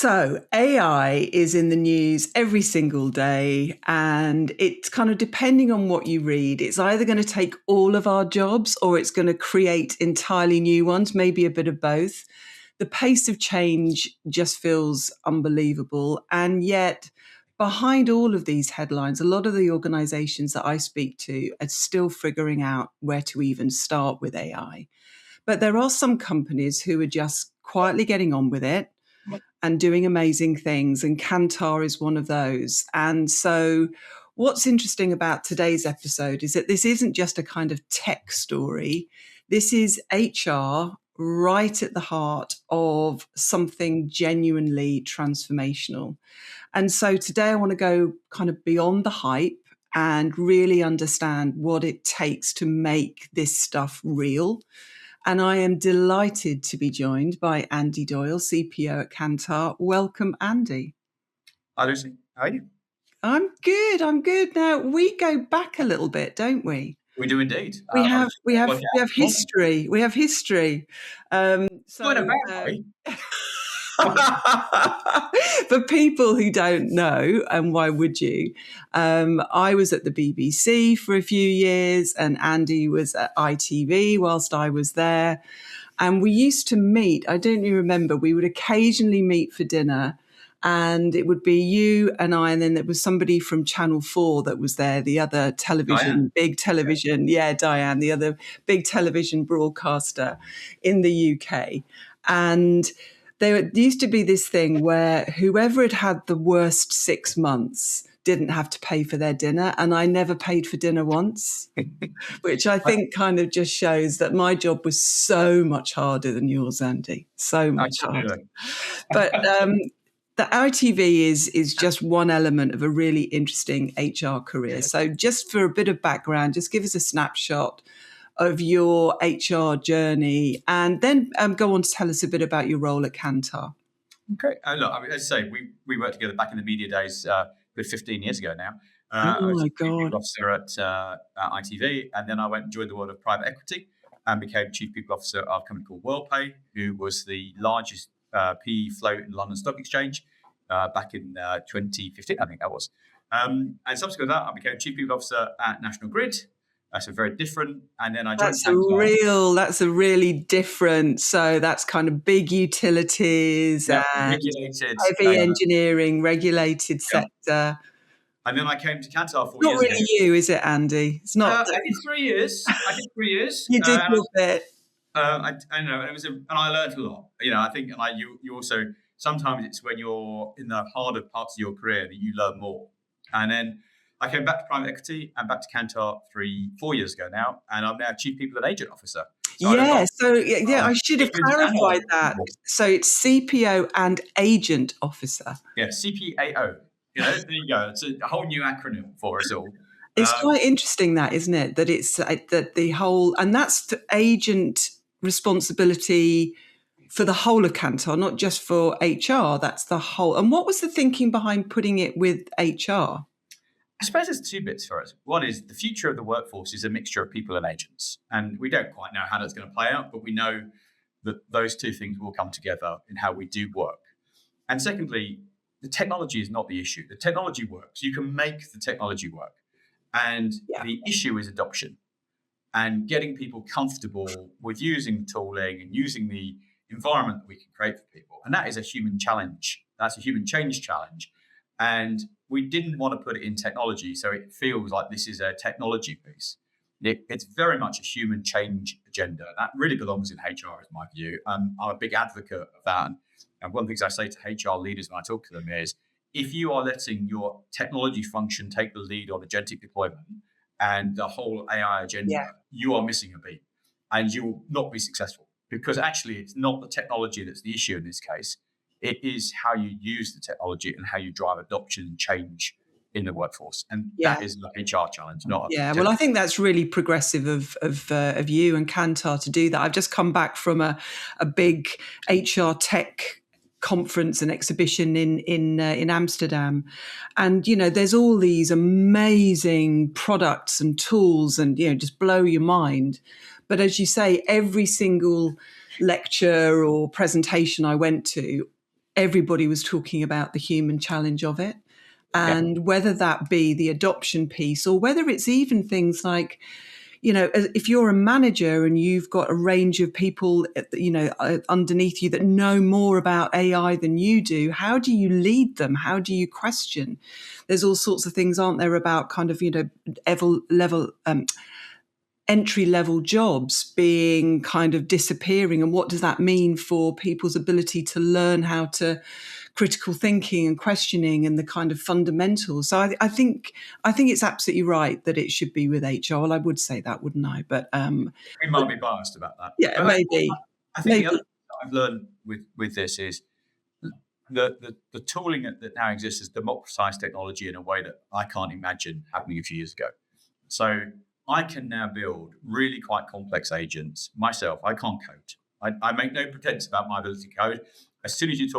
So AI is in the news every single day, and it's kind of depending on what you read. It's either going to take all of our jobs or it's going to create entirely new ones, maybe a bit of both. The pace of change just feels unbelievable. And yet, behind all of these headlines, a lot of the organizations that I speak to are still figuring out where to even start with AI. But there are some companies who are just quietly getting on with it and doing amazing things. And Kantar is one of those. And so what's interesting about today's episode is that this isn't just a kind of tech story. This is HR right at the heart of something genuinely transformational. And so today I want to go kind of beyond the hype and really understand what it takes to make this stuff real. And I am delighted to be joined by Andy Doyle, CPO at Kantar. Welcome, Andy. Hi, Lucy. How are you? I'm good. Now, we go back a little bit, don't we? We do indeed. We have history. We have history. For people who don't know, and why would you? I was at the BBC for a few years, and Andy was at ITV whilst I was there. And we used to meet, I don't even remember, we would occasionally meet for dinner. And it would be you and I, and then there was somebody from Channel 4 that was there, the other television, big television, Diane, the other big television broadcaster in the UK. And there used to be this thing where whoever had the worst 6 months didn't have to pay for their dinner. And I never paid for dinner once, which I think kind of just shows that my job was so much harder than yours, Andy. So much harder. But the ITV is just one element of a really interesting HR career. So just for a bit of background, just give us a snapshot of your HR journey, and then go on to tell us a bit about your role at Kantar. Okay. Look, I mean, as I say, we worked together back in the media days, 15 years ago now. Oh I was my a chief God. people officer at ITV, and then I went and joined the world of private equity and became chief people officer of a company called WorldPay, who was the largest PE float in London Stock Exchange back in 2015, I think that was. And subsequent to that, I became chief people officer at National Grid. So very different. And then I joined That's a really different. So that's kind of big utilities and regulated, heavy engineering, regulated sector. And then I came to Kantar 4 years ago. Not really you, is it, Andy? It's not. I did 3 years. You did your bit. I know, and I learned a lot. I think, and you also, sometimes it's when you're in the harder parts of your career that you learn more. And then I came back to private equity and back to Kantar 4 years ago now, and I'm now Chief People and Agent Officer. I should have clarified that. So it's CPO and Agent Officer. Yeah, CPAO. There you go. It's a whole new acronym for us all. It's quite interesting, that, isn't it? That it's that the whole, and that's the agent responsibility for the whole of Kantar, not just for HR. That's the whole. And what was the thinking behind putting it with HR? I suppose there's two bits for us. One is the future of the workforce is a mixture of people and agents. And we don't quite know how that's going to play out, but we know that those two things will come together in how we do work. And secondly, the technology is not the issue. The technology works. You can make the technology work. And the issue is adoption and getting people comfortable with using tooling and using the environment that we can create for people. And that is a human challenge. That's a human change challenge. And we didn't want to put it in technology, so it feels like this is a technology piece. It's very much a human change agenda. That really belongs in HR, is my view. I'm a big advocate of that. And one of the things I say to HR leaders when I talk to them is, if you are letting your technology function take the lead on agentic deployment and the whole AI agenda, you are missing a beat and you will not be successful, because actually it's not the technology that's the issue in this case. It is how you use the technology and how you drive adoption and change in the workforce. And that is an HR challenge, not well, I think that's really progressive of you and Kantar to do that. I've just come back from a big HR tech conference and exhibition in Amsterdam, and there's all these amazing products and tools, and just blow your mind. But as you say, every single lecture or presentation I went to, everybody was talking about the human challenge of it. Yeah. And whether that be the adoption piece or whether it's even things like, if you're a manager and you've got a range of people, underneath you that know more about AI than you do, how do you lead them? How do you question? There's all sorts of things, aren't there, about kind of, entry level jobs being kind of disappearing, and what does that mean for people's ability to learn how to critical thinking and questioning and the kind of fundamentals. So I think it's absolutely right that it should be with HR. Well, I would say that, wouldn't I? But We might be biased about that. yeah, But I think the other maybe. thing that I've learned with this is the tooling that now exists has democratized technology in a way that I can't imagine happening a few years ago. So I can now build really quite complex agents myself. I can't code. I make no pretense about my ability to code. As soon as you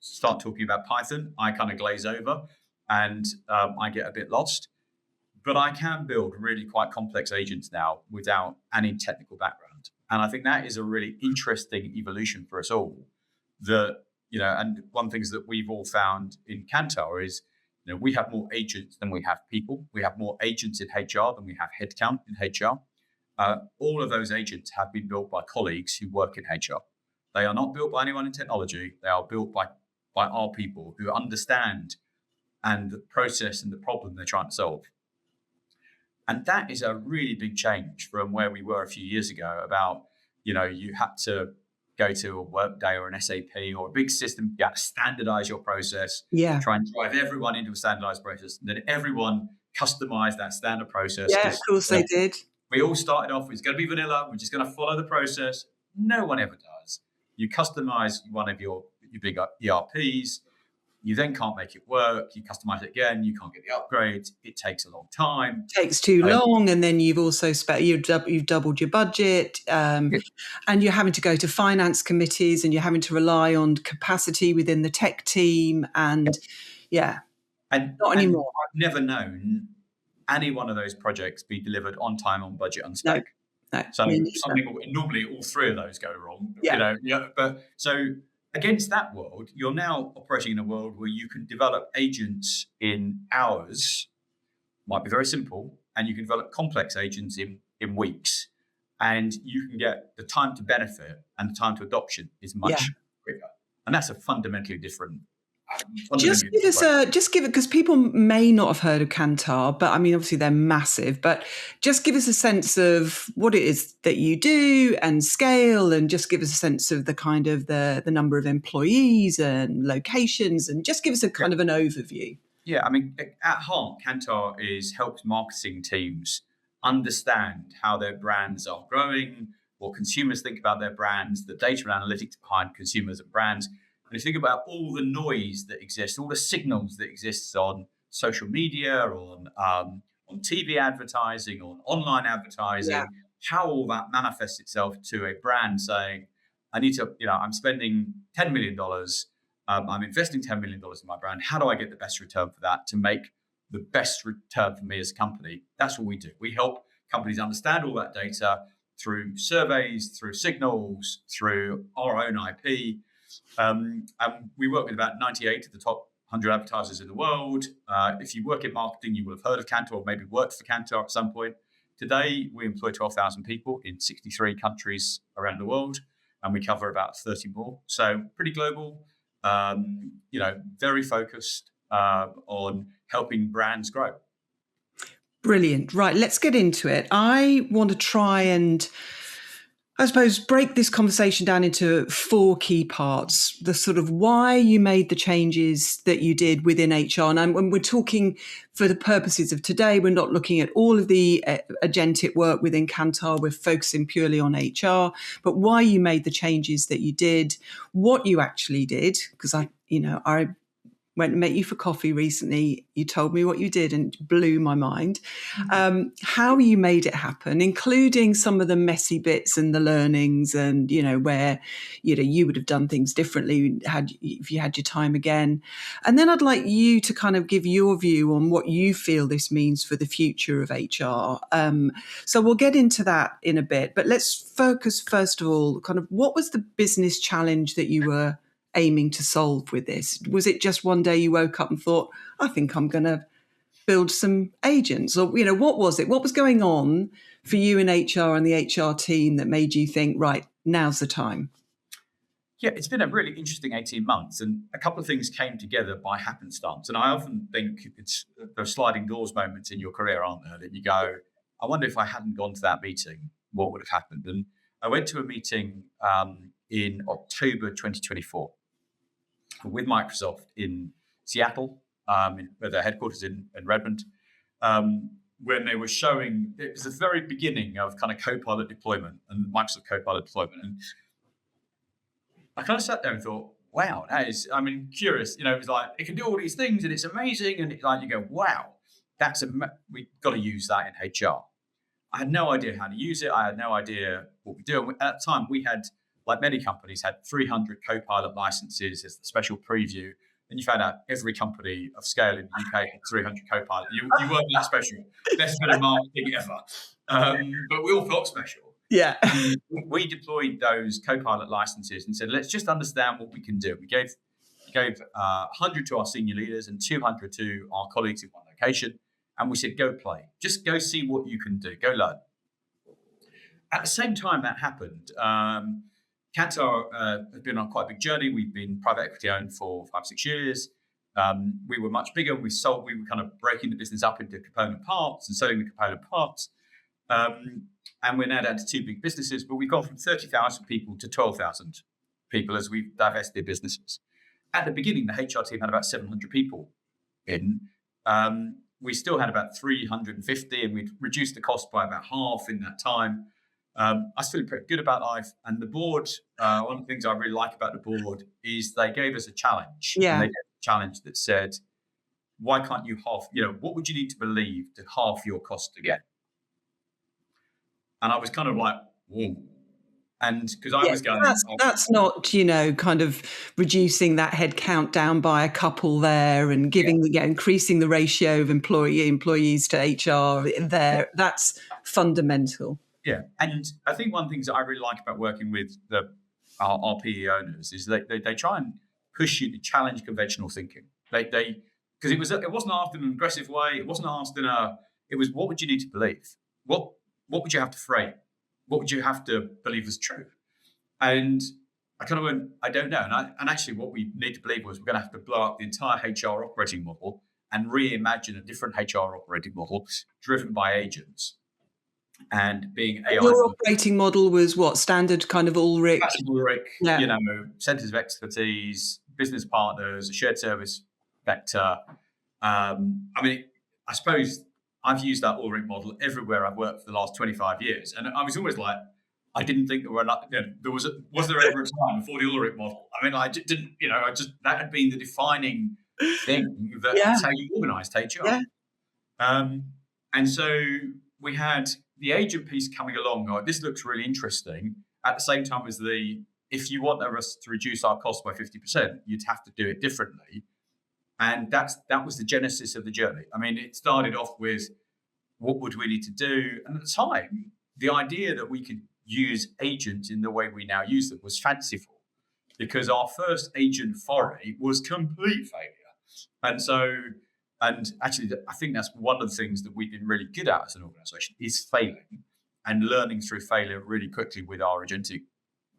start talking about Python, I kind of glaze over and I get a bit lost. But I can build really quite complex agents now without any technical background. And I think that is a really interesting evolution for us all. And one of the things that we've all found in Kantar is, we have more agents than we have people. We have more agents in HR than we have headcount in HR. All of those agents have been built by colleagues who work in HR. They are not built by anyone in technology. They are built by our people who understand and the process and the problem they're trying to solve. And that is a really big change from where we were a few years ago about, you had to go to a Workday or an SAP or a big system, you had to standardize your process, try and drive everyone into a standardized process, and then everyone customized that standard process. Yeah, of course they did. We all started off, it's going to be vanilla, we're just going to follow the process. No one ever does. You customize one of your big ERPs, you then can't make it work. You customize it again. You can't get the upgrades. It takes a long time. It takes too long, and then you've also you've doubled your budget, and you're having to go to finance committees, and you're having to rely on capacity within the tech team, and not anymore. I've never known any one of those projects be delivered on time, on budget, on spec. No, so normally all three of those go wrong. But so. Against that world, you're now operating in a world where you can develop agents in hours, might be very simple, and you can develop complex agents in weeks. And you can get the time to benefit and the time to adoption is much quicker. And that's a fundamentally different. Just give it, because people may not have heard of Kantar, but I mean, obviously they're massive, but just give us a sense of what it is that you do and scale, and just give us a sense of the kind of the number of employees and locations, and just give us a kind of an overview. Yeah, I mean, at heart, Kantar helps marketing teams understand how their brands are growing, what consumers think about their brands, the data and analytics behind consumers and brands. And if you think about all the noise that exists, all the signals that exists on social media, on TV advertising, on online advertising, how all that manifests itself to a brand saying, I'm spending $10 million, I'm investing $10 million in my brand. How do I get the best return for that to make the best return for me as a company? That's what we do. We help companies understand all that data through surveys, through signals, through our own IP. And we work with about 98 of the top 100 advertisers in the world. If you work in marketing, you will have heard of Kantar or maybe worked for Kantar at some point. Today, we employ 12,000 people in 63 countries around the world, and we cover about 30 more. So pretty global, very focused on helping brands grow. Brilliant. Right, let's get into it. I want to try and, I suppose, break this conversation down into 4 key parts. The sort of why you made the changes that you did within HR. And when we're talking for the purposes of today, we're not looking at all of the agentic work within Kantar. We're focusing purely on HR, but why you made the changes that you did, what you actually did, because I went and met you for coffee recently. You told me what you did and it blew my mind. How you made it happen, including some of the messy bits and the learnings, and where you would have done things differently if you had your time again. And then I'd like you to kind of give your view on what you feel this means for the future of HR. So we'll get into that in a bit, but let's focus first of all, kind of what was the business challenge that you were aiming to solve with this? Was it just one day you woke up and thought, I think I'm going to build some agents? Or, what was it? What was going on for you in HR and the HR team that made you think, right, now's the time? Yeah, it's been a really interesting 18 months, and a couple of things came together by happenstance. And I often think there are sliding doors moments in your career, aren't there, that you go, I wonder if I hadn't gone to that meeting, what would have happened? And I went to a meeting in October 2024 with Microsoft in Seattle, where their headquarters in Redmond, when they were showing, it was the very beginning of kind of Copilot deployment and Microsoft Copilot deployment. And I kind of sat there and thought, wow, curious. It was like, it can do all these things and it's amazing. And it's like, you go, wow, we've got to use that in HR. I had no idea how to use it. I had no idea what we do. And at the time, we had, like many companies, had 300 Copilot licenses as the special preview. And you found out every company of scale in the UK had 300 Copilot. You weren't that special. Best bit of marketing ever. But we all felt special. Yeah. We deployed those Copilot licenses and said, let's just understand what we can do. We gave 100 to our senior leaders and 200 to our colleagues in one location. And we said, go play. Just go see what you can do. Go learn. At the same time that happened, Kantar has been on quite a big journey. We've been private equity owned for 5-6 years. We were much bigger. We were kind of breaking the business up into component parts and selling the component parts. And we're now down to 2 big businesses, but we've gone from 30,000 people to 12,000 people as we've divested businesses. At the beginning, the HR team had about 700 people in. We still had about 350, and we'd reduced the cost by about half in that time. I was feeling pretty good about life. And the board, one of the things I really like about the board is they gave us a challenge. Yeah. And they gave a challenge that said, why can't you what would you need to believe to halve your cost again? And I was kind of like, whoa. And because I was going, that's not, kind of reducing that head count down by a couple there and increasing the ratio of employees to HR there. That's fundamental. Yeah. And I think one of the things that I really like about working with our PE owners is they try and push you to challenge conventional thinking. Because it wasn't asked in an aggressive way. It wasn't asked it was, what would you need to believe? What would you have to frame? What would you have to believe is true? And I kind of went, I don't know. And actually what we need to believe was we're going to have to blow up the entire HR operating model and reimagine a different HR operating model driven by agents and being AI. Your operating model was what? Standard kind of Ulrich? Ulrich, centers of expertise, business partners, a shared service vector. I suppose I've used that Ulrich model everywhere I've worked for the last 25 years. And I was always like, I didn't think there were enough, was there ever a time before the Ulrich model? I didn't, that had been the defining thing that's how you organised HR. Yeah. And so we had the agent piece coming along. This looks really interesting. At the same time as if you want us to reduce our cost by 50%, you'd have to do it differently. And that was the genesis of the journey. It started off with what would we need to do? And at the time, the idea that we could use agents in the way we now use them was fanciful because our first agent foray was complete failure. And actually, I think that's one of the things that we've been really good at as an organization is failing and learning through failure really quickly with our agentic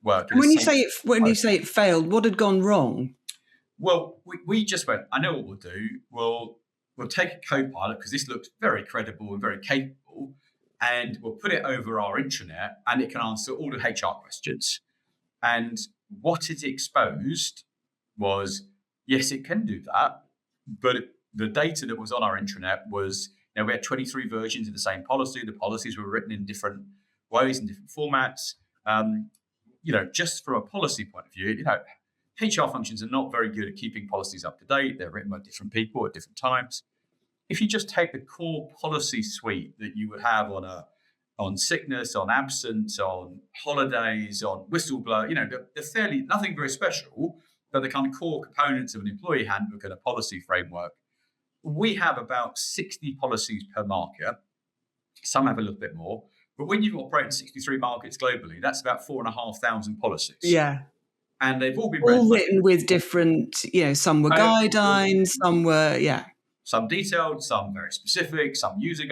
work. And when you say it failed, what had gone wrong? Well, we just went, I know what we'll do. We'll take a Copilot because this looks very credible and very capable, and we'll put it over our intranet and it can answer all the HR questions. And what it exposed was, yes, it can do that, but the data that was on our intranet was, we had 23 versions of the same policy. The policies were written in different ways, in different formats. Just from a policy point of view, HR functions are not very good at keeping policies up to date. They're written by different people at different times. If you just take the core policy suite that you would have on sickness, on absence, on holidays, on whistleblower, they're fairly nothing very special, but the kind of core components of an employee handbook and a policy framework. We have about 60 policies per market. Some have a little bit more. But when you operate in 63 markets globally, that's about 4,500 policies. Yeah. And they've all been read. All written with different, some were guidelines, some were, some detailed, some very specific, some user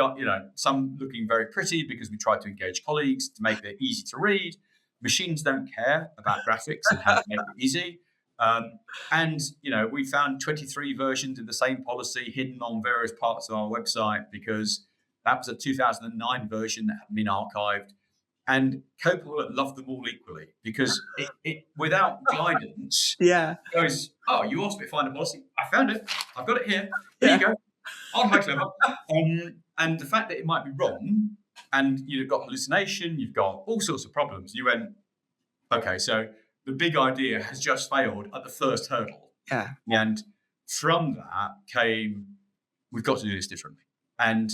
some looking very pretty because we tried to engage colleagues to make it easy to read. Machines don't care about graphics and how to make it easy. And we found 23 versions of the same policy hidden on various parts of our website because that was a 2009 version that had been archived. And Copilot loved them all equally because it without guidance, goes, oh, you asked me to find a policy. I found it. I've got it here. Here you go. Aren't I clever? And the fact that it might be wrong and you've got hallucination, you've got all sorts of problems. You went, okay, so the big idea has just failed at the first hurdle. Yeah. And from that came, we've got to do this differently. And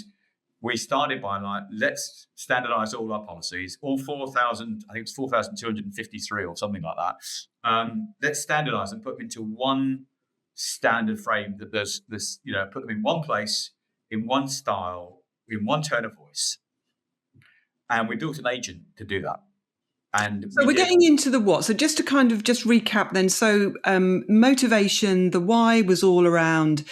we started by let's standardize all our policies, all 4,000, I think it's 4,253 or something like that. Let's standardize and put them into one standard frame that there's this, put them in one place, in one style, in one tone of voice. And we built an agent to do that. And so we're getting into the what. So just to kind of just recap then. So motivation, the why was all around,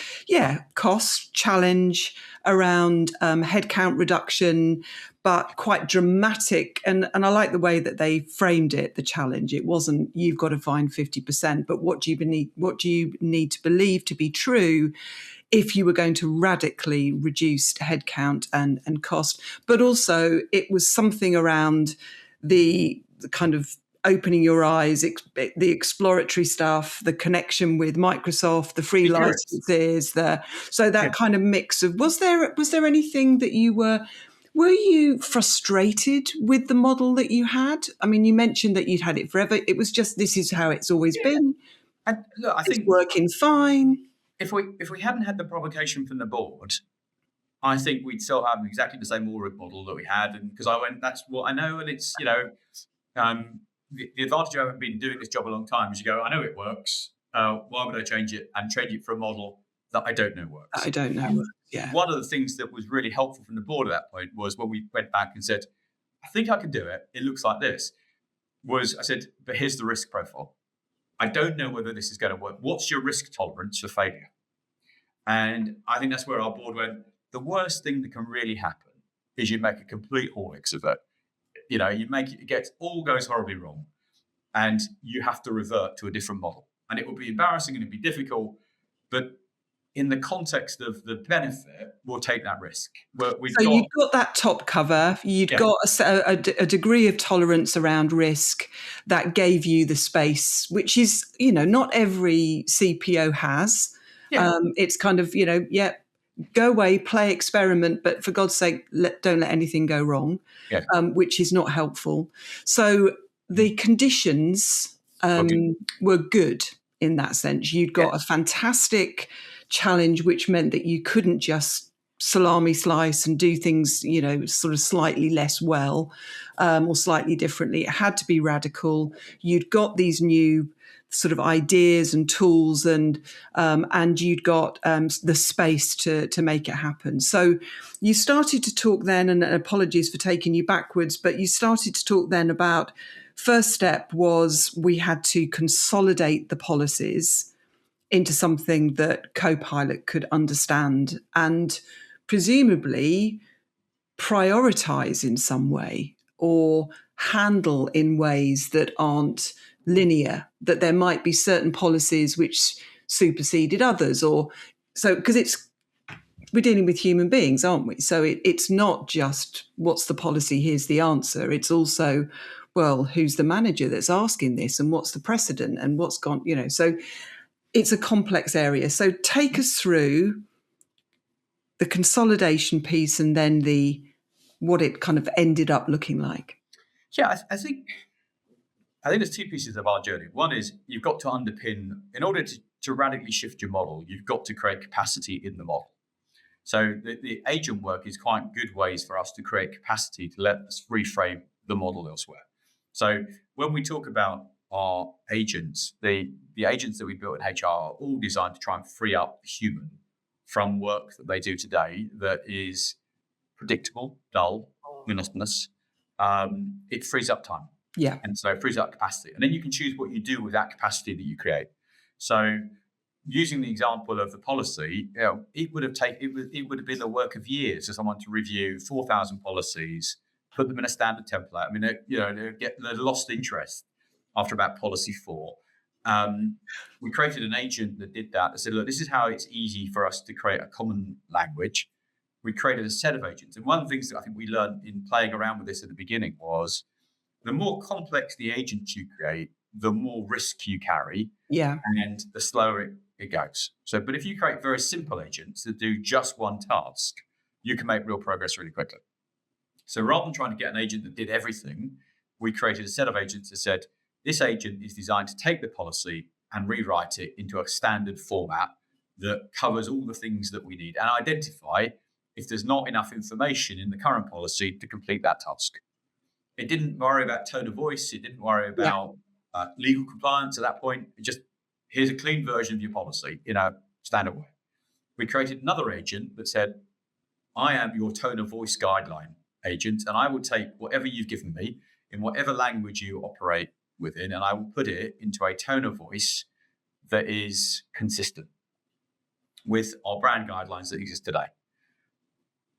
cost, challenge, around headcount reduction, but quite dramatic. And I like the way that they framed it, the challenge. It wasn't, you've got to find 50%, but what do you need to believe to be true if you were going to radically reduce headcount and cost? But also it was something around the kind of opening your eyes, the exploratory stuff, the connection with Microsoft, the free licenses, kind of mix of, was there anything that were you frustrated with the model that you had? I mean, you mentioned that you'd had it forever. It was just, this is how it's always been. And look, I think it's working fine. If we hadn't had the provocation from the board, I think we'd still have exactly the same audit model that we had. And because I went, that's what I know. And it's, the advantage of having been doing this job a long time is you go, I know it works. Why would I change it and change it for a model that I don't know works? Yeah. One of the things that was really helpful from the board at that point was when we went back and said, I think I can do it. It looks like this. I said, but here's the risk profile. I don't know whether this is going to work. What's your risk tolerance for failure? And I think that's where our board went, the worst thing that can really happen is you make a complete horlicks of it. You make it, all goes horribly wrong and you have to revert to a different model. And it will be embarrassing and it'll be difficult, but in the context of the benefit, we'll take that risk. You've got that top cover, you'd got a degree of tolerance around risk that gave you the space, which is, not every CPO has. Yeah. It's kind of, go away, play, experiment, but for God's sake, don't let anything go wrong, which is not helpful. So the conditions were good in that sense. You'd got a fantastic challenge, which meant that you couldn't just salami slice and do things, sort of slightly less well or slightly differently. It had to be radical. You'd got these new sort of ideas and tools and you'd got the space to make it happen. So you started to talk then, and apologies for taking you backwards, but you started to talk then about first step was we had to consolidate the policies into something that Copilot could understand and presumably prioritize in some way or handle in ways that aren't linear, that there might be certain policies which superseded others, or so, because we're dealing with human beings, aren't we? So it's not just what's the policy, here's the answer. It's also, well, who's the manager that's asking this and what's the precedent and what's gone, so it's a complex area. So take us through the consolidation piece and then what it kind of ended up looking like. Yeah, I think there's two pieces of our journey. One is you've got to underpin, in order to radically shift your model, you've got to create capacity in the model. So the agent work is quite good ways for us to create capacity to let us reframe the model elsewhere. So when we talk about our agents, the agents that we built in HR are all designed to try and free up the human from work that they do today that is predictable, dull, monotonous. It frees up time. Yeah. And so it frees up capacity. And then you can choose what you do with that capacity that you create. So using the example of the policy, it would have been the work of years for someone to review 4,000 policies, put them in a standard template. I mean, they lost interest after about policy 4. We created an agent that did that. That said, look, this is how it's easy for us to create a common language. We created a set of agents. And one of the things that I think we learned in playing around with this at the beginning was the more complex the agents you create, the more risk you carry, Yeah. and the slower it goes. So, but if you create very simple agents that do just one task, you can make real progress really quickly. So rather than trying to get an agent that did everything, we created a set of agents that said, this agent is designed to take the policy and rewrite it into a standard format that covers all the things that we need and identify if there's not enough information in the current policy to complete that task. It didn't worry about tone of voice. It didn't worry about legal compliance at that point. It just, here's a clean version of your policy in a standard way. We created another agent that said, I am your tone of voice guideline agent, and I will take whatever you've given me in whatever language you operate within, and I will put it into a tone of voice that is consistent with our brand guidelines that exist today.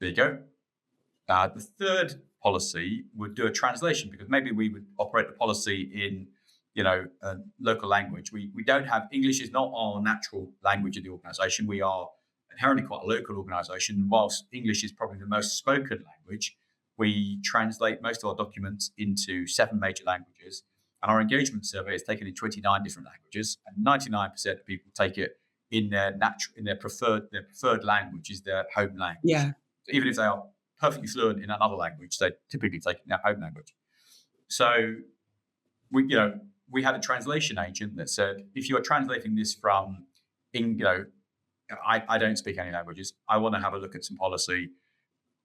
There you go. The third policy would do a translation, because maybe we would operate the policy in, a local language. We don't have, English is not our natural language of the organisation. We are inherently quite a local organisation. Whilst English is probably the most spoken language, we translate most of our documents into 7 major languages. And our engagement survey is taken in 29 different languages, and 99% of people take it in their preferred language is their home language. Yeah. So even if they are perfectly fluent in another language, they typically take it in their home language. So we had a translation agent that said, if you are translating this from, I don't speak any languages, I want to have a look at some policy.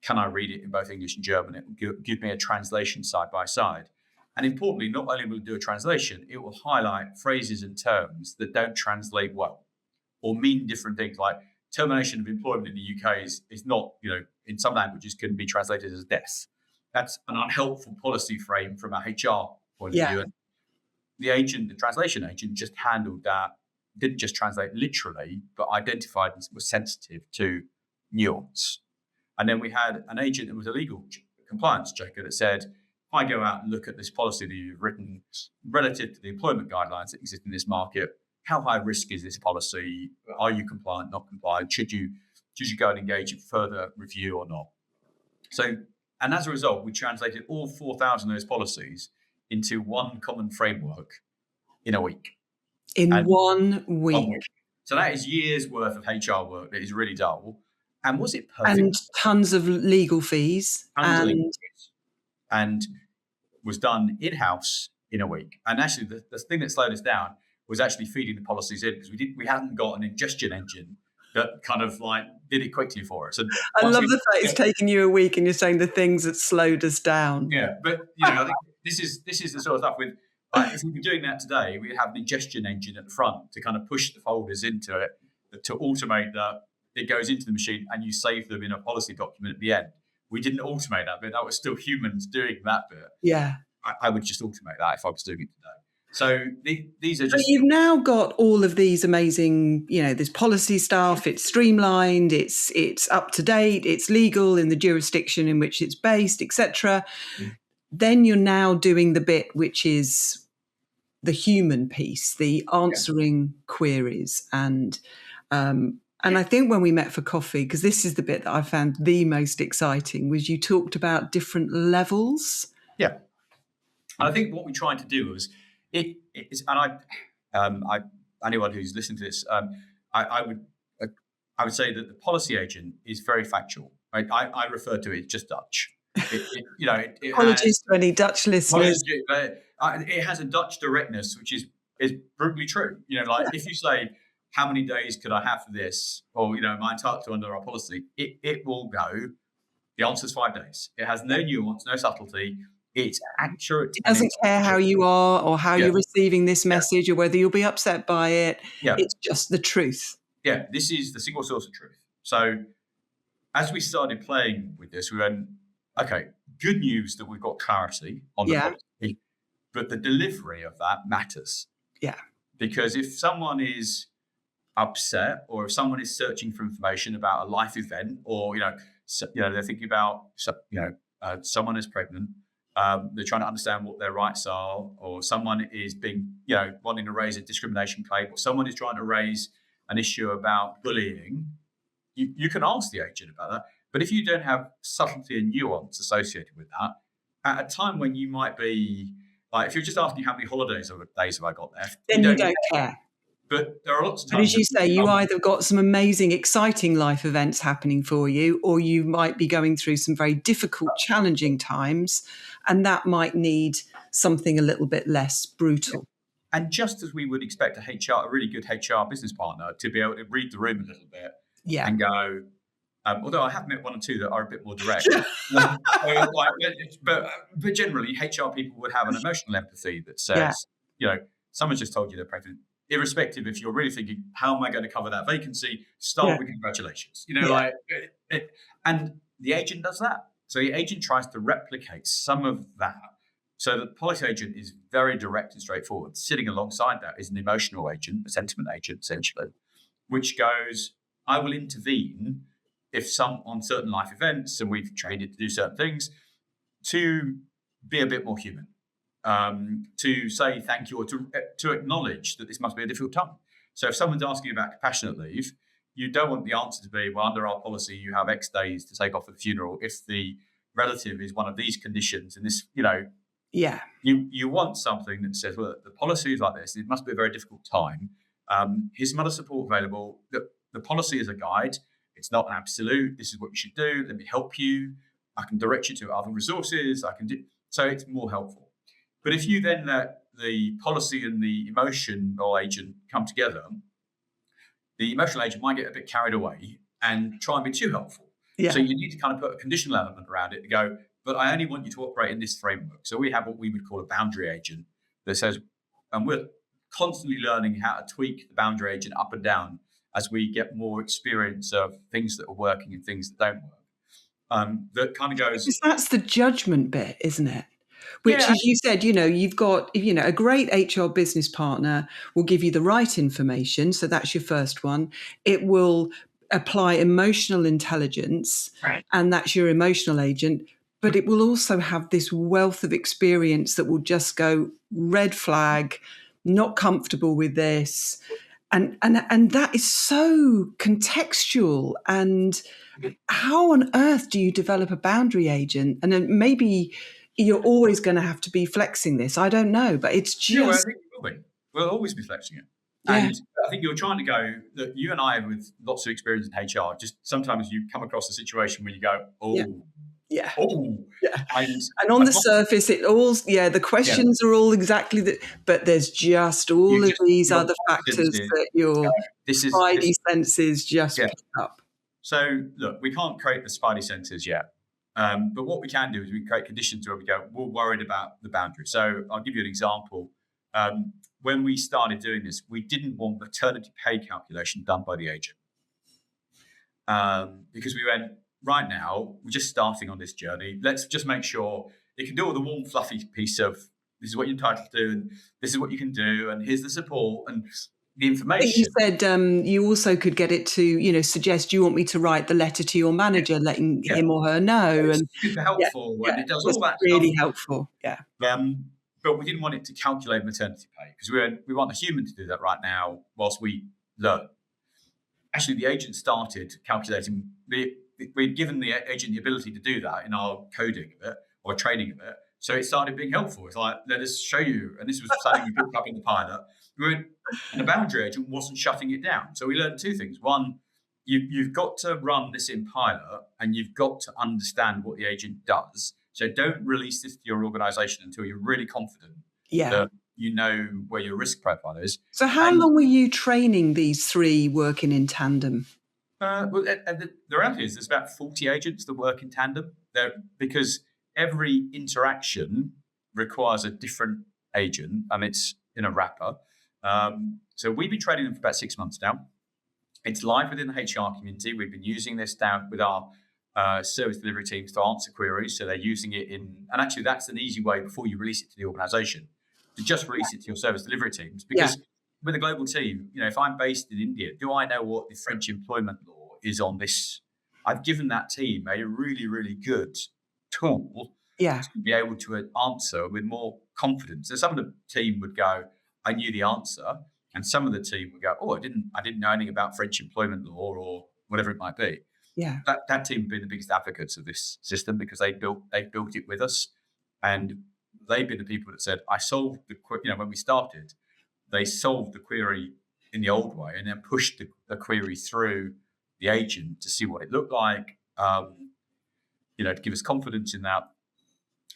Can I read it in both English and German? It will give me a translation side by side. And importantly, not only will it do a translation, it will highlight phrases and terms that don't translate well or mean different things. Like termination of employment in the UK is not, in some languages can be translated as death. That's an unhelpful policy frame from a HR point of view. And the translation agent just handled that, didn't just translate literally, but identified and was sensitive to nuance. And then we had an agent that was a legal compliance checker that said, if I go out and look at this policy that you've written relative to the employment guidelines that exist in this market, how high risk is this policy? Are you compliant, not compliant? Should you go and engage in further review or not? So, and as a result, we translated all 4,000 of those policies into one common framework in a week. In 1 week. So that is years worth of HR work that is really dull. And was it perfect? And tons of legal fees. And was done in-house in a week. And actually, the thing that slowed us down was actually feeding the policies in, because we hadn't got an ingestion engine that kind of like did it quickly for us. And I love the fact it's taken you a week, and you're saying the things that slowed us down. Yeah, but I think this is the sort of stuff with. If we were doing that today, we'd have an ingestion engine at the front to kind of push the folders into it to automate that. It goes into the machine and you save them in a policy document at the end. We didn't automate that bit. That was still humans doing that bit. Yeah. I would just automate that if I was doing it today. So these are just... But you've now got all of these amazing, this policy stuff. It's streamlined, it's up to date, it's legal in the jurisdiction in which it's based, etc. Then you're now doing the bit which is the human piece, the answering queries. And I think when we met for coffee, because this is the bit that I found the most exciting, was you talked about different levels. Yeah. And I think what we tried to do was, anyone who's listening to this, I would say that the policy agent is very factual. Right? I refer to it as just Dutch. Apologies to any Dutch listeners. It has a Dutch directness, which is brutally true. If you say, how many days could I have for this? Or, am I entitled to under our policy? It will go, the answer is 5 days. It has no nuance, no subtlety. It's accurate. It doesn't care how you are or how you're receiving this message or whether you'll be upset by it. Yeah. It's just the truth. Yeah, this is the single source of truth. So as we started playing with this, we went, okay, good news that we've got clarity on the policy. but the delivery of that matters. Yeah. Because if someone is upset, or if someone is searching for information about a life event, or they're thinking about someone is pregnant, they're trying to understand what their rights are, or someone is being wanting to raise a discrimination claim, or someone is trying to raise an issue about bullying, you can ask the agent about that. But if you don't have subtlety and nuance associated with that, at a time when you might be like, if you're just asking how many holidays or days have I got left, Then you don't care. But there are lots of But times. as you say, you either got some amazing, exciting life events happening for you, or you might be going through some very difficult, challenging times, and that might need something a little bit less brutal. And just as we would expect a really good HR business partner to be able to read the room a little bit and go, although I have met one or two that are a bit more direct, but generally HR people would have an emotional empathy that says, someone's just told you they're pregnant. Irrespective if you're really thinking, how am I going to cover that vacancy? Start with congratulations. And the agent does that. So the agent tries to replicate some of that. So the policy agent is very direct and straightforward. Sitting alongside that is an emotional agent, a sentiment agent, essentially, which goes, I will intervene if on certain life events, and we've trained it to do certain things, to be a bit more human. To say thank you, or to acknowledge that this must be a difficult time. So if someone's asking about compassionate leave, you don't want the answer to be, well, under our policy, you have X days to take off for the funeral if the relative is one of these conditions and this, you want something that says, well, the policy is like this. It must be a very difficult time. Here's some other support available. The policy is a guide. It's not an absolute. This is what you should do. Let me help you. I can direct you to other resources. So it's more helpful. But if you then let the policy and the emotional agent come together, the emotional agent might get a bit carried away and try and be too helpful. Yeah. So you need to kind of put a conditional element around it to go, but I only want you to operate in this framework. So we have what we would call a boundary agent that says, and we're constantly learning how to tweak the boundary agent up and down as we get more experience of things that are working and things that don't work. That kind of goes... Because that's the judgment bit, isn't it? Which, as you said, you've got, a great HR business partner will give you the right information. So that's your first one. It will apply emotional intelligence, right, and that's your emotional agent. But it will also have this wealth of experience that will just go, red flag, not comfortable with this. And that is so contextual. And how on earth do you develop a boundary agent? And then maybe you're always going to have to be flexing this. I don't know, but it's just... I think we'll always be flexing it. Yeah. And I think you're trying to go, that you and I, with lots of experience in HR, just sometimes you come across a situation where you go, and on the surface, it all, the questions are all exactly that, but there's just all of these other factors that your spidey senses just pick up. So look, we can't create the spidey senses yet. But what we can do is we create conditions where we go, we're worried about the boundary. So I'll give you an example. When we started doing this, we didn't want maternity pay calculation done by the agent. Because we went, right now, we're just starting on this journey. Let's just make sure it can do all the warm, fluffy piece of, this is what you're entitled to do, and this is what you can do, and here's the support, and the information. You said you also could get it to, suggest, do you want me to write the letter to your manager, letting him or her know? It's super helpful, and it does all that really stuff. Helpful, but we didn't want it to calculate maternity pay, because we want the human to do that right now whilst we learn. Actually, the agent started calculating, we'd given the agent the ability to do that in our coding of it, or training of it, so it started being helpful. It's like, let us show you, and this was something we picked up in the pilot. And the boundary agent wasn't shutting it down. So we learned two things. One, you've got to run this in pilot, and you've got to understand what the agent does. So don't release this to your organization until you're really confident that you know where your risk profile is. So how long were you training these three working in tandem? The reality is there's about 40 agents that work in tandem there, because every interaction requires a different agent, and it's in a wrapper. So we've been training them for about 6 months now. It's live within the HR community. We've been using this down with our service delivery teams to answer queries. So they're using it and actually that's an easy way before you release it to the organization. to just release it to your service delivery teams. Because with a global team, if I'm based in India, do I know what the French employment law is on this? I've given that team a really, really good tool to be able to answer with more confidence. So some of the team would go, I knew the answer. And some of the team would go, oh, I didn't know anything about French employment law or whatever it might be. Yeah. That team have been the biggest advocates of this system because they built it with us. And they've been the people that said, I solved when we started, they solved the query in the old way and then pushed the query through the agent to see what it looked like, to give us confidence in that.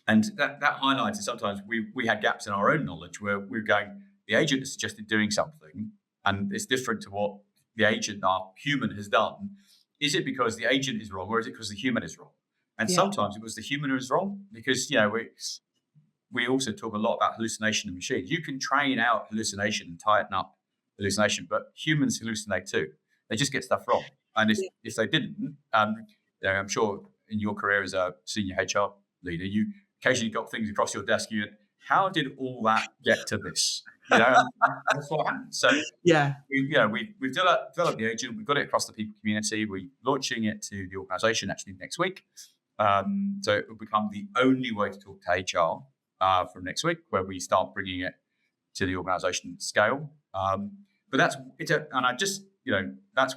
And that highlights that sometimes we had gaps in our own knowledge where we were going, the agent has suggested doing something and it's different to what the agent, our human, has done. Is it because the agent is wrong or is it because the human is wrong? And sometimes it was the human who was wrong because, we also talk a lot about hallucination in machines. You can train out hallucination and tighten up hallucination, but humans hallucinate too. They just get stuff wrong. And if they didn't, I'm sure in your career as a senior HR leader, you occasionally got things across your desk. How did all that get to this? That's what happened. So we've developed the agent. We've got it across the people community. We're launching it to the organisation actually next week. So it will become the only way to talk to HR from next week, where we start bringing it to the organisation scale. But that's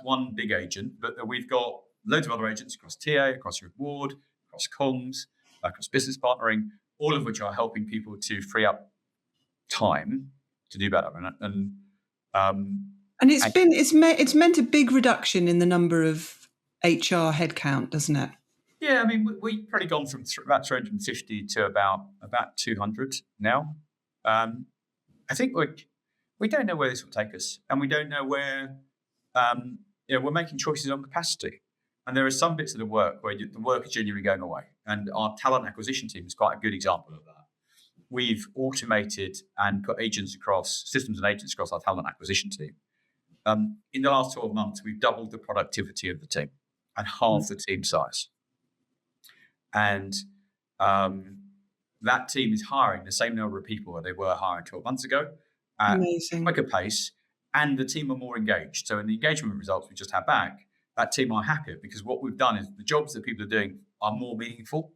one big agent. But we've got loads of other agents across TA, across reward, across comms, across business partnering, all of which are helping people to free up time to do better. And it's meant a big reduction in the number of HR headcount, doesn't it? Yeah, I mean, we've probably gone from about 350 to about 200 now. I think we don't know where this will take us, and we don't know where. We're making choices on capacity, and there are some bits of the work where the work is genuinely going away, and our talent acquisition team is quite a good example of that. We've automated and put systems and agents across our talent acquisition team. In the last 12 months, we've doubled the productivity of the team and halved the team size. And that team is hiring the same number of people that they were hiring 12 months ago at a quicker pace, and the team are more engaged. So in the engagement results we just had back, that team are happier because what we've done is the jobs that people are doing are more meaningful.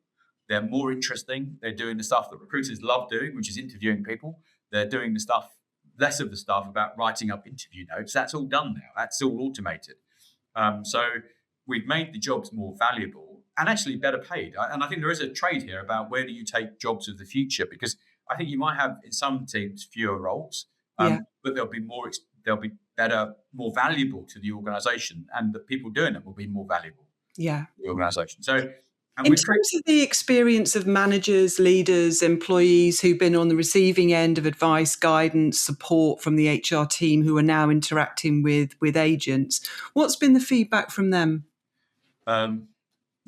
They're more interesting. They're doing the stuff that recruiters love doing, which is interviewing people. They're doing less of the stuff about writing up interview notes. That's all done now. That's all automated. So we've made the jobs more valuable and actually better paid. And I think there is a trade here about where do you take jobs of the future, because I think you might have in some teams fewer roles, but they'll be better, more valuable to the organisation, and the people doing it will be more valuable to the organisation. So in terms of the experience of managers, leaders, employees who've been on the receiving end of advice, guidance, support from the HR team who are now interacting with agents, what's been the feedback from them?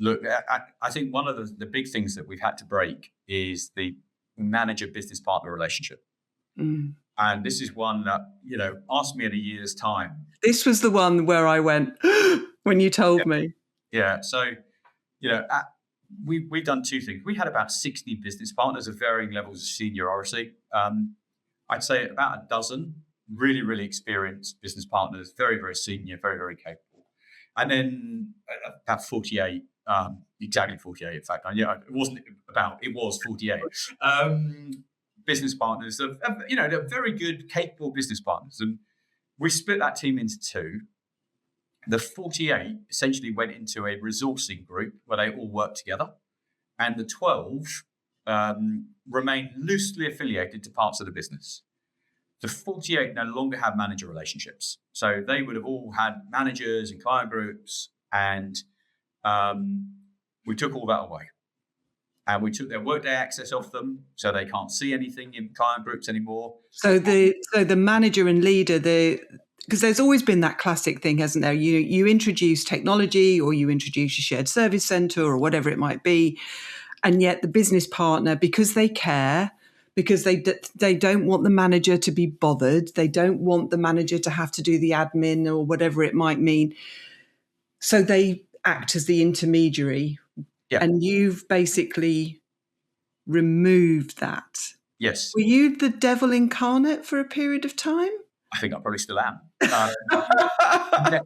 Look, I think one of the big things that we've had to break is the manager-business partner relationship. Mm. And this is one that, ask me in a year's time. This was the one where I went, when you told me. Yeah. So, we've done two things. We had about 60 business partners of varying levels of seniority. I'd say about a dozen really, really experienced business partners, very, very senior, very, very capable. And then about 48, exactly 48, in fact. It was 48. Business partners, they're very good, capable business partners. And we split that team into two. The 48 essentially went into a resourcing group where they all worked together. And the 12 remained loosely affiliated to parts of the business. The 48 no longer have manager relationships. So they would have all had managers and client groups, and we took all that away. And we took their workday access off them, so they can't see anything in client groups anymore. So the manager and leader, because there's always been that classic thing, hasn't there? You introduce technology, or you introduce a shared service center, or whatever it might be, and yet the business partner, because they care, because they don't want the manager to be bothered, they don't want the manager to have to do the admin or whatever it might mean, so they act as the intermediary. Yeah. And you've basically removed that. Yes, Were you the devil incarnate for a period of time? I think I probably still am. Yeah,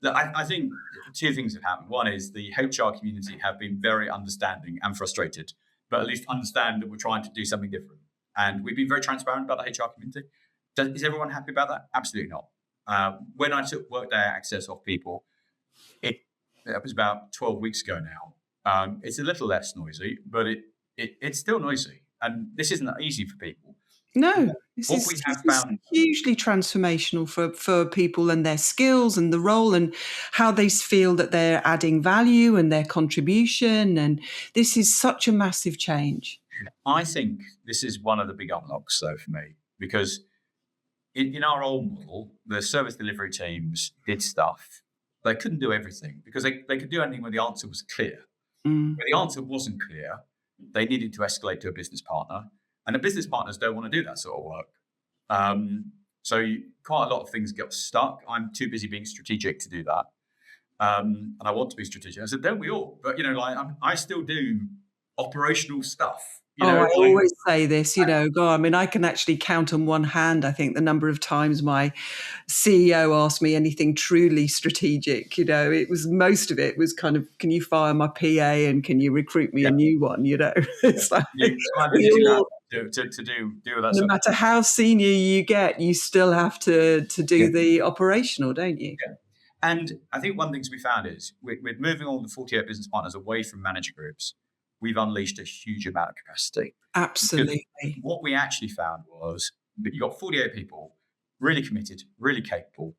I think two things have happened. One is the HR community have been very understanding and frustrated, but at least understand that we're trying to do something different. And we've been very transparent about the HR community. Is everyone happy about that? Absolutely not. When I took Workday access off people, that was about 12 weeks ago now. It's a little less noisy, but it's still noisy. And this isn't easy for people. No, this What we is have this is found, hugely transformational for people and their skills and the role and how they feel that they're adding value and their contribution. And this is such a massive change. I think this is one of the big unlocks, though, for me, because in our old model, the service delivery teams did stuff. They couldn't do everything because they could do anything when the answer was clear. Mm. When the answer wasn't clear, they needed to escalate to a business partner. And the business partners don't want to do that sort of work. Quite a lot of things get stuck. I'm too busy being strategic to do that. And I want to be strategic. I said, don't we all? But, I still do operational stuff. I always say this, God, I mean, I can actually count on one hand, I think, the number of times my CEO asked me anything truly strategic. Most of it was kind of, can you fire my PA and can you recruit me a new one? It's like you kind of we using all, that to do that. no matter how senior you get, you still have to do the operational, don't you? Yeah. And I think one of the things we found is with moving all the 48 business partners away from manager groups, we've unleashed a huge amount of capacity. Absolutely. Because what we actually found was that you got 48 people really committed, really capable,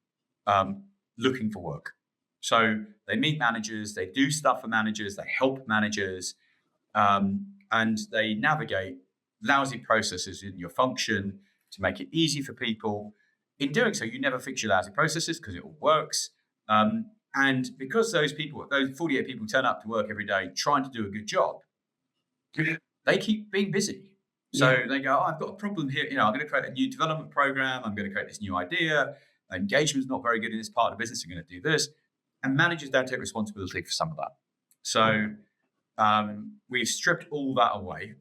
looking for work. So they meet managers, they do stuff for managers, they help managers, and they navigate lousy processes in your function to make it easy for people. In doing so, you never fix your lousy processes because it all works. And because those 48 people turn up to work every day trying to do a good job, they keep being busy. So they go, I've got a problem here. I'm going to create a new development program. I'm going to create this new idea. Engagement's not very good in this part of the business. I'm going to do this. And managers don't take responsibility for some of that. So we've stripped all that away.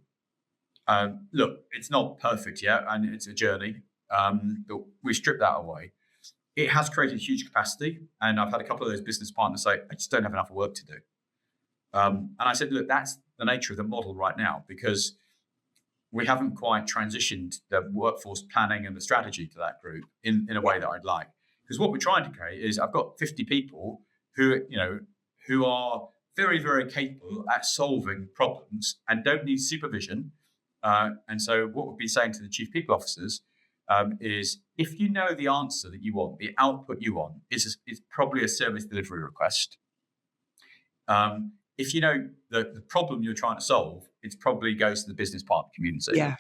Look, it's not perfect yet, and it's a journey. But we stripped that away. It has created huge capacity. And I've had a couple of those business partners say, I just don't have enough work to do. And I said, look, that's the nature of the model right now, because we haven't quite transitioned the workforce planning and the strategy to that group in a way that I'd like. Because what we're trying to create is I've got 50 people who are very, very capable at solving problems and don't need supervision. And so what we've been saying to the chief people officers is if you know the answer that you want, the output you want is probably a service delivery request. If you know the problem you're trying to solve, it probably goes to the business partner community. Yeah.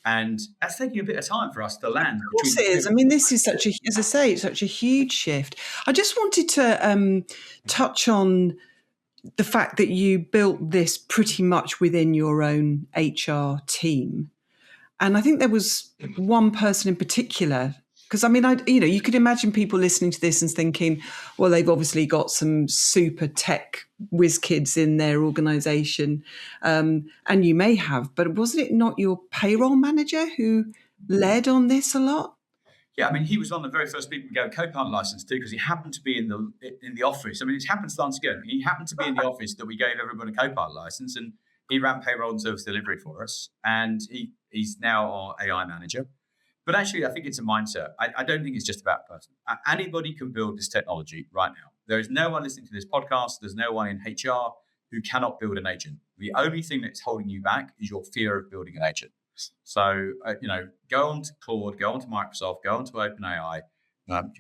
And that's taking a bit of time for us to land. Of course it is. I mean, this is as I say, it's such a huge shift. I just wanted to touch on the fact that you built this pretty much within your own HR team. And I think there was one person in particular, because I mean, you could imagine people listening to this and thinking, well, they've obviously got some super tech whiz kids in their organization. And you may have, but wasn't it not your payroll manager who led on this a lot? Yeah, I mean, he was one of the very first people we gave a co-pilot license to because he happened to be in the office. I mean, it's happenstance again. He happened to be in the office that we gave everyone a co-pilot license, and he ran payroll and service delivery for us. And he's now our AI manager. But actually, I think it's a mindset. I don't think it's just about a person. Anybody can build this technology right now. There is no one listening to this podcast. There's no one in HR who cannot build an agent. The only thing that's holding you back is your fear of building an agent. So, go on to Claude, go on to Microsoft, go on to OpenAI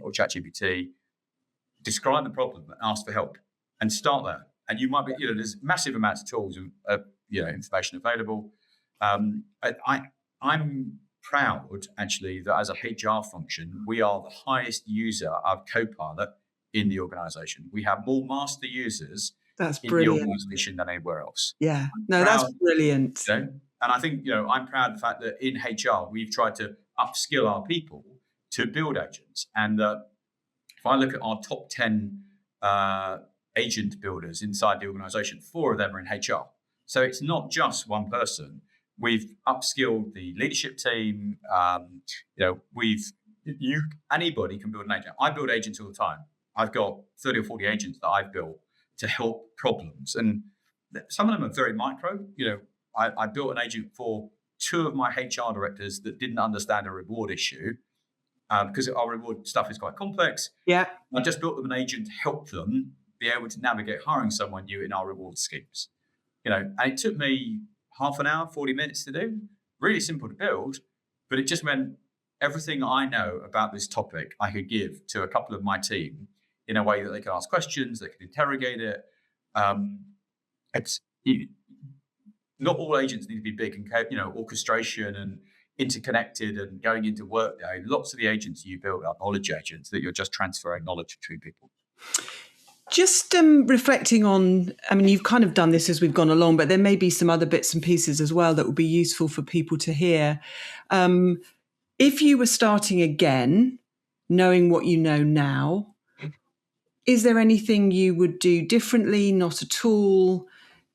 or ChatGPT, describe the problem and ask for help and start there. And you might be, there's massive amounts of tools and, information available. I'm proud, actually, that as a HR function, we are the highest user of Copilot in the organization. We have more master users that's in brilliant. the organization than anywhere else. Yeah, no, that's brilliant. And I think, I'm proud of the fact that in HR, we've tried to upskill our people to build agents. And if I look at our top 10 agent builders inside the organization, 4 of them are in HR. So it's not just one person. We've upskilled the leadership team. Anybody can build an agent. I build agents all the time. I've got 30 or 40 agents that I've built to help problems, and some of them are very micro. I built an agent for two of my HR directors that didn't understand a reward issue because our reward stuff is quite complex. Yeah. I just built them an agent to help them be able to navigate hiring someone new in our reward schemes. And it took me half an hour, 40 minutes to do. Really simple to build, but it just meant everything I know about this topic I could give to a couple of my team in a way that they could ask questions, they could interrogate it. Not all agents need to be big and orchestration and interconnected and going into Workday. Lots of the agents you build are knowledge agents that you're just transferring knowledge between people. Just reflecting on, you've kind of done this as we've gone along, but there may be some other bits and pieces as well that would be useful for people to hear. If you were starting again, knowing what you know now, is there anything you would do differently? Not at all?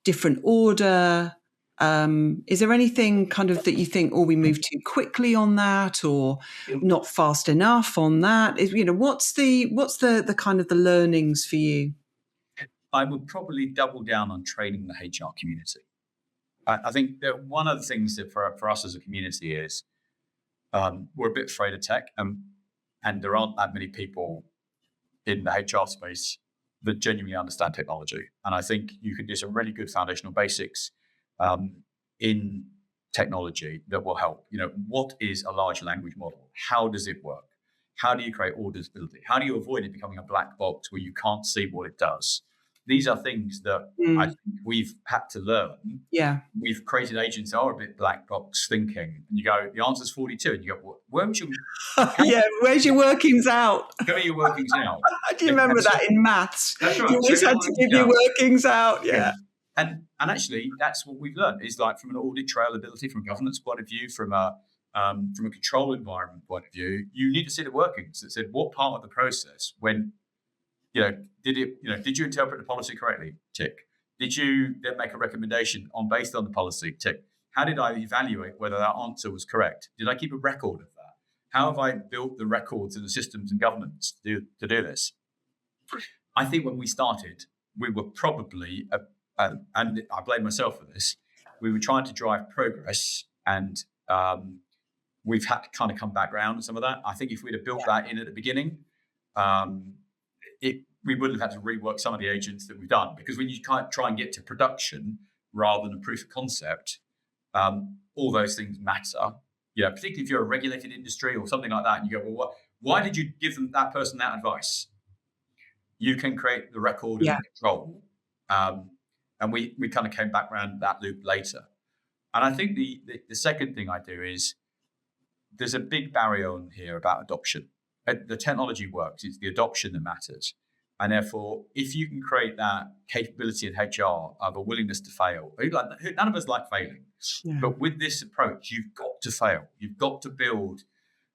Different order? Is there anything kind of that you think, we moved too quickly on that, or not fast enough on that? What's the kind of the learnings for you? I would probably double down on training the HR community. I think that one of the things that for us as a community is we're a bit afraid of tech, and there aren't that many people in the HR space that genuinely understand technology. And I think you can do some really good foundational basics in technology that will help. What is a large language model? How does it work? How do you create auditability? How do you avoid it becoming a black box where you can't see what it does? These are things that I think we've had to learn. Yeah. We've created agents that are a bit black box thinking. And you go, the answer's 42. And you go, where's your workings out? How are your workings out? Do you remember that in maths? That's right. You always had to give your workings out. Yeah. And actually, that's what we've learned is like from an audit trail ability, from a governance point of view, from a control environment point of view, you need to see the workings that said what part of the process when, did you interpret the policy correctly? Tick. Did you then make a recommendation based on the policy? Tick. How did I evaluate whether that answer was correct? Did I keep a record of that? How have I built the records and the systems and governance to do this? I think when we started, we were probably, and I blame myself for this, we were trying to drive progress, and we've had to kind of come back around on some of that. I think if we'd have built that in at the beginning, we wouldn't have had to rework some of the agents that we've done, because when you try and get to production rather than a proof of concept, all those things matter. Particularly if you're a regulated industry or something like that, and you go, well, why did you give that person that advice? You can create the record and the control. And we kind of came back around that loop later. And I think the second thing I do is there's a big barrier on here about adoption. The technology works. It's the adoption that matters. And therefore, if you can create that capability in HR of a willingness to fail, none of us like failing. Yeah. But with this approach, you've got to fail. You've got to build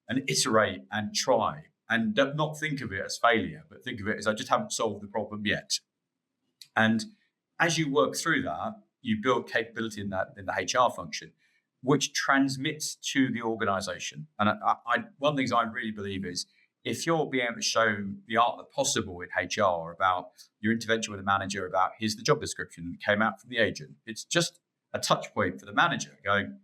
and iterate and try, and not think of it as failure, but think of it as I just haven't solved the problem yet. And as you work through that, you build capability in the HR function, which transmits to the organization. And one of the things I really believe is if you're being able to show the art of the possible in HR about your intervention with a manager, about here's the job description that came out from the agent, it's just a touch point for the manager going,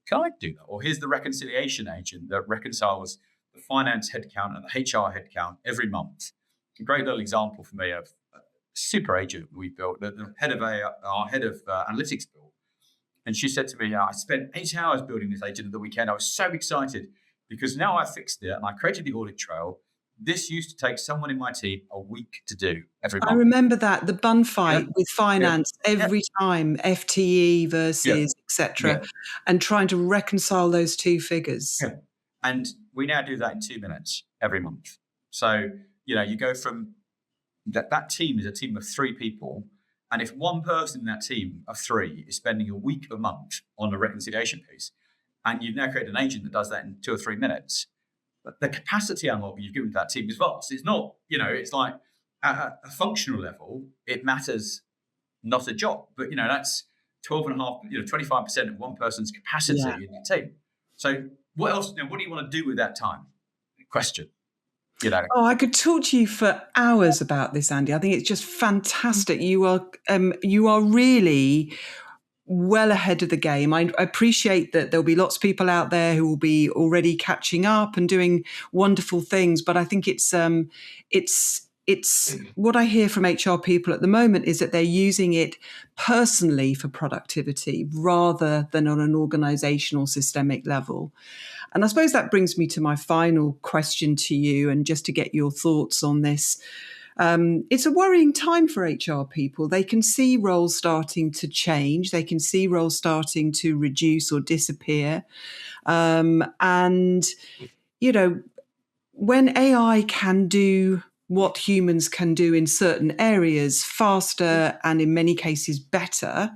can I do that? Or here's the reconciliation agent that reconciles the finance headcount and the HR headcount every month. A great little example for me of a super agent we built, the head of our head of analytics built. And she said to me, I spent 8 hours building this agent at the weekend. I was so excited because now I fixed it and I created the audit trail. This used to take someone in my team a week to do every month. I remember that, the bun fight with finance every time, FTE versus etc., and trying to reconcile those two figures. Yeah. And we now do that in 2 minutes every month. So, you go from that team is a team of 3 people. And if one person in that team of 3 is spending a week a month on a reconciliation piece, and you've now created an agent that does that in 2 or 3 minutes, the capacity unlock you've given to that team is vast. It's not, it's like at a functional level, it matters not a job, but that's 12.5, 25% of one person's capacity in your team. So what else? What do you want to do with that time? Question. Oh, I could talk to you for hours about this, Andy. I think it's just fantastic. You are really well ahead of the game. I appreciate that there'll be lots of people out there who will be already catching up and doing wonderful things, but I think it's what I hear from HR people at the moment is that they're using it personally for productivity rather than on an organizational systemic level. And I suppose that brings me to my final question to you, and just to get your thoughts on this. It's a worrying time for HR people. They can see roles starting to change. They can see roles starting to reduce or disappear. And, when AI can do what humans can do in certain areas faster and in many cases better,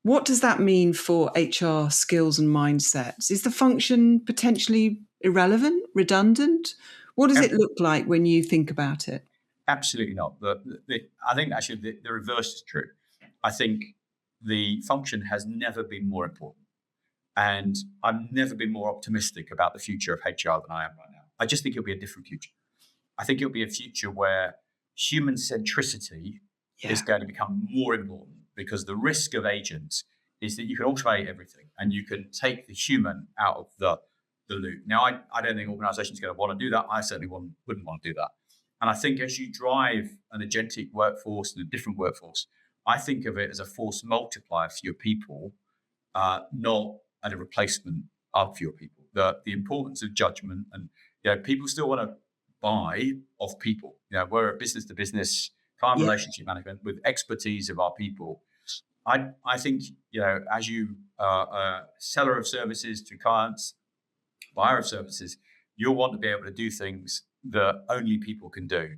what does that mean for HR skills and mindsets? Is the function potentially irrelevant, redundant? What does it look like when you think about it? Absolutely not. I think actually the reverse is true. I think the function has never been more important. And I've never been more optimistic about the future of HR than I am right now. I just think it'll be a different future. I think it'll be a future where human centricity is going to become more important, because the risk of agents is that you can automate everything and you can take the human out of the loop. Now, I don't think organizations are going to want to do that. I certainly wouldn't want to do that. And I think as you drive an agentic workforce and a different workforce, I think of it as a force multiplier for your people, not as a replacement of your people. The importance of judgment, and people still want to buy of people. We're a business to business client relationship management with expertise of our people. I think as you are a seller of services to clients, buyer of services, you'll want to be able to do things that only people can do.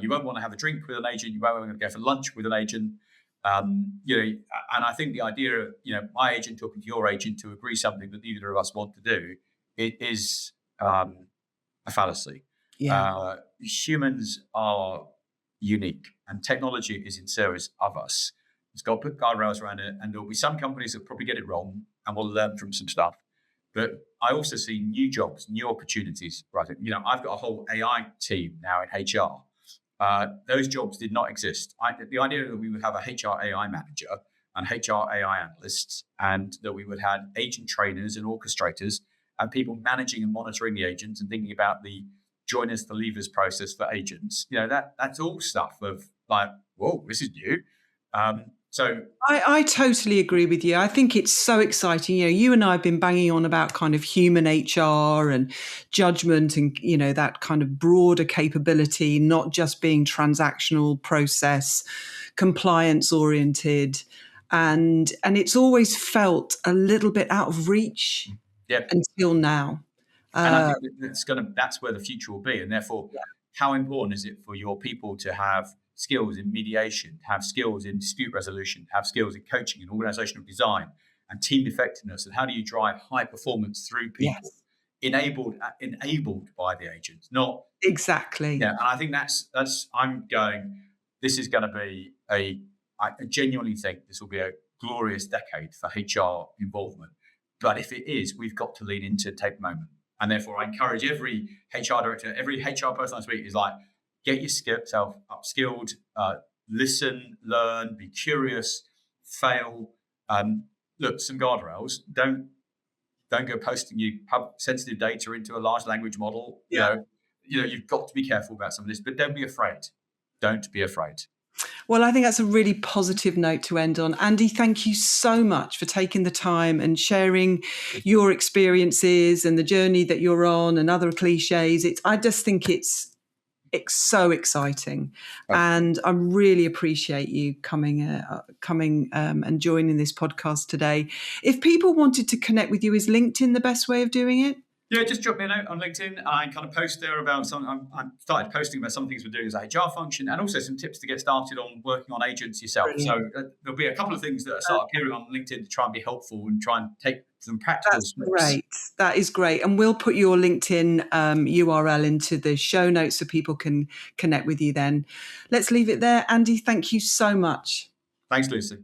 You won't want to have a drink with an agent. You won't want to go for lunch with an agent. And I think the idea of my agent talking to your agent to agree something that neither of us want to do, it is a fallacy. Humans are unique, and technology is in service of us. It's got to put guardrails around it, and there'll be some companies that probably get it wrong, and will learn from some stuff. But I also see new jobs, new opportunities. Right, I've got a whole AI team now in HR. Those jobs did not exist. The idea that we would have a HR AI manager and HR AI analysts, and that we would have agent trainers and orchestrators and people managing and monitoring the agents and thinking about the joiners to leavers process for agents. That's all stuff of like, whoa, this is new. So I totally agree with you. I think it's so exciting. You and I have been banging on about kind of human HR and judgment and, that kind of broader capability, not just being transactional, process, compliance oriented. And it's always felt a little bit out of reach until now. And I think that's where the future will be. And therefore, how important is it for your people to have skills in mediation, have skills in dispute resolution, have skills in coaching and organizational design and team effectiveness? And how do you drive high performance through people enabled by the agents? Not exactly. Yeah. And I think this is going to be I genuinely think this will be a glorious decade for HR involvement. But if it is, we've got to lean into take moment. And therefore, I encourage every HR director, every HR person I speak is like, get yourself upskilled, listen, learn, be curious, fail. Look, some guardrails. Don't go posting your sensitive data into a large language model. You've got to be careful about some of this, but don't be afraid. Don't be afraid. Well, I think that's a really positive note to end on. Andy, thank you so much for taking the time and sharing your experiences and the journey that you're on and other cliches. I just think it's so exciting. And I really appreciate you coming and joining this podcast today. If people wanted to connect with you, is LinkedIn the best way of doing it? Yeah, just drop me a note on LinkedIn. I kind of post there about I started posting about some things we're doing as a HR function, and also some tips to get started on working on agents yourself. Brilliant. So there'll be a couple of things that start appearing on LinkedIn to try and be helpful and try and take some practical steps. Great. That is great. And we'll put your LinkedIn URL into the show notes so people can connect with you then. Let's leave it there. Andy, thank you so much. Thanks, Lucy.